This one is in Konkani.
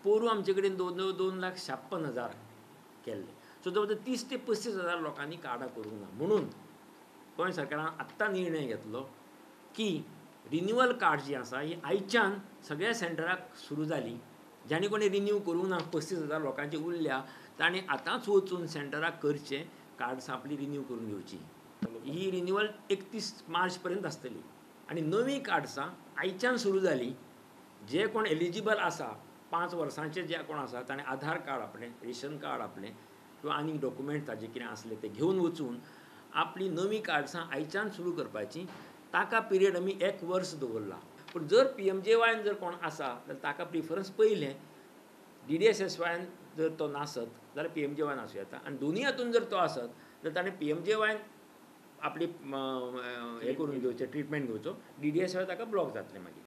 पोरू आमचे कडेन 2,56,000 केल्ले. सो जवळ 30 ते 35,000 लोकांनी कार्डां करूंक ना. म्हणून गोंय सरकारान आत्तां निर्णय घेतलो की रिन्यूअल कार्ड जी आसा ही आयच्यान सगळ्या सेंटराक सुरू जाली. ज्यांनी कोणी रिन्यू करूंक ना 35,000 लोकांचे उरल्या तांणी आतांच वचून सेंटराक करचें, कार्ड्स आपली रिन्यू करून घेवची. ही रिन्यूअल 31 मार्च पर्यंत आसतली आनी नवीं कार्ड्सां आयच्यान सुरू जाली. जे कोण एलिजिबल आसा 5 वर्सांचे जे कोण आसा ताणें आधार कार्ड आपलें, रेशन कार्ड आपलें किंवा आनी डॉक्युमेंट ताजें कितें आसलें तें घेवन वचून आपली नवीं कार्ड्सां आयच्यान सुरू करपाची. ताका पिरियड आमी 1 वर्स दवरला. पूण जर PMJYन जर कोण आसा जाल्यार ताका प्रिफरन्स पयलें. DDSSYन जर तो नासत जाल्यार PMJYन आसूं येता. आनी दोनूय हातून जर तो आसत जाल्यार ताणें PMJYन आपली हें करून घेवचें, ट्रिटमेंट घेवचो. DDSY ताका ब्लॉक जातलें मागीर.